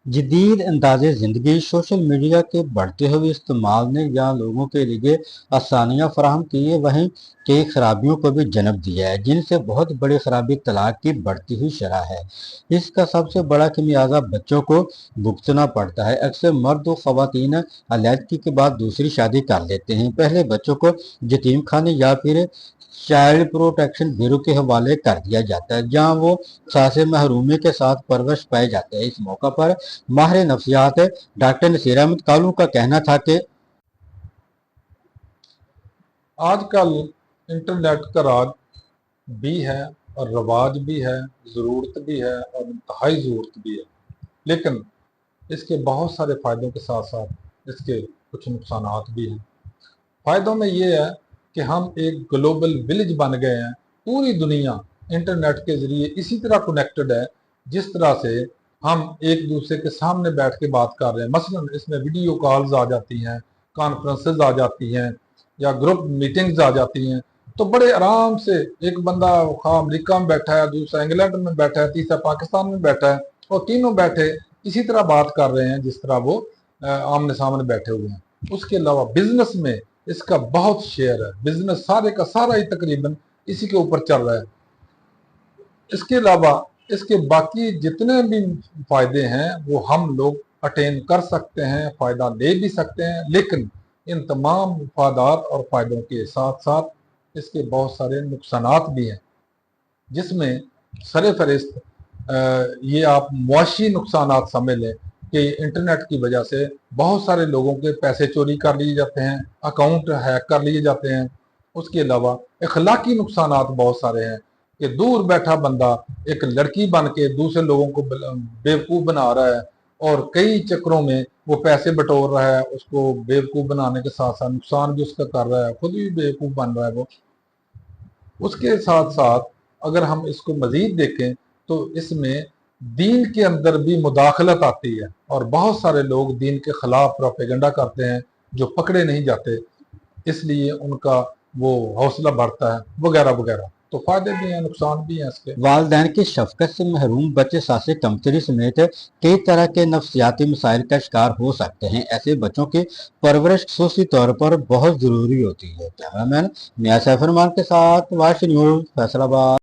जदीद अंदाज़ ज़िंदगी सोशल मीडिया के बढ़ते हुए इस्तेमाल ने जहाँ लोगों के लिए आसानियाँ फराहम की है, वहीं कई खराबियों को भी जन्म दिया है, जिनसे बहुत बड़ी खराबी तलाक की बढ़ती हुई शरह है। इसका सबसे बड़ा खमियाजा बच्चों को भुगतना पड़ता है। अक्सर मर्द व ख़वातीन अलैदगी के बाद दूसरी शादी कर लेते हैं। पहले बच्चों को यतीम खाने या फिर चाइल्ड प्रोटेक्शन ब्यूरो के हवाले कर दिया जाता है, जहाँ वो सासे महरूमी के साथ परवरिश पाए जाते हैं। इस मौका पर माहिर नफ्सियात डॉक्टर नसीर अहमद कालू का कहना था कि आजकल इंटरनेट का राज भी है और रवाज भी है, ज़रूरत भी है और इंतहाई ज़रूरत भी है। लेकिन इसके बहुत सारे फ़ायदों के साथ साथ इसके कुछ नुकसानात भी हैं। फ़ायदों में ये है कि हम एक ग्लोबल विलेज बन गए हैं। पूरी दुनिया इंटरनेट के ज़रिए इसी तरह कनेक्टेड है जिस तरह से हम एक दूसरे के सामने बैठ के बात कर रहे हैं। मसलन इसमें वीडियो कॉल्स आ जाती हैं, कॉन्फ्रेंसेस आ जाती हैं या ग्रुप मीटिंग्स आ जाती हैं। तो बड़े आराम से एक बंदा अमेरिका में बैठा है, दूसरा इंग्लैंड में बैठा है, तीसरा पाकिस्तान में बैठा है और तीनों बैठे इसी तरह बात कर रहे हैं जिस तरह वो आमने सामने बैठे हुए हैं। उसके अलावा बिजनेस में इसका बहुत शेयर है। बिजनेस सारे का सारा ही तकरीबन इसी के ऊपर चल रहा है। इसके अलावा इसके बाकी जितने भी फायदे हैं वो हम लोग अटेन कर सकते हैं, फायदा ले भी सकते हैं। लेकिन इन तमाम मफादात और फायदों के साथ साथ इसके बहुत सारे नुकसानात भी हैं, जिसमें सरे फहरिस्त ये आप मुआशी नुकसानात समझ लें कि इंटरनेट की वजह से बहुत सारे लोगों के पैसे चोरी कर लिए जाते हैं, अकाउंट हैक कर लिए जाते हैं। उसके अलावा अखलाकी नुकसानात बहुत सारे हैं कि दूर बैठा बंदा एक लड़की बन के दूसरे लोगों को बेवकूफ़ बना रहा है और कई चक्करों में वो पैसे बटोर रहा है। उसको बेवकूफ़ बनाने के साथ साथ नुकसान भी उसका कर रहा है, खुद भी बेवकूफ़ बन रहा है वो। उसके साथ साथ अगर हम इसको मज़ीद देखें तो इसमें दीन के अंदर भी मुदाखलत आती है और बहुत सारे लोग दीन के खिलाफ प्रोपेगेंडा करते हैं जो पकड़े नहीं जाते, इसलिए उनका वो हौसला बढ़ता है वगैरह वगैरह। तो फायदे भी हैं, नुकसान भी हैं इसके। वालदैन की शफकत से महरूम बच्चे सासे कमतरी समेत कई तरह के नफ्सियाती मसाइल का शिकार हो सकते हैं। ऐसे बच्चों की परवरिश खसूसी तौर पर बहुत ज़रूरी होती है। कैमरामैन मियां सैफ रहमान के साथ वाश न्यूज़, फैसलाबाद।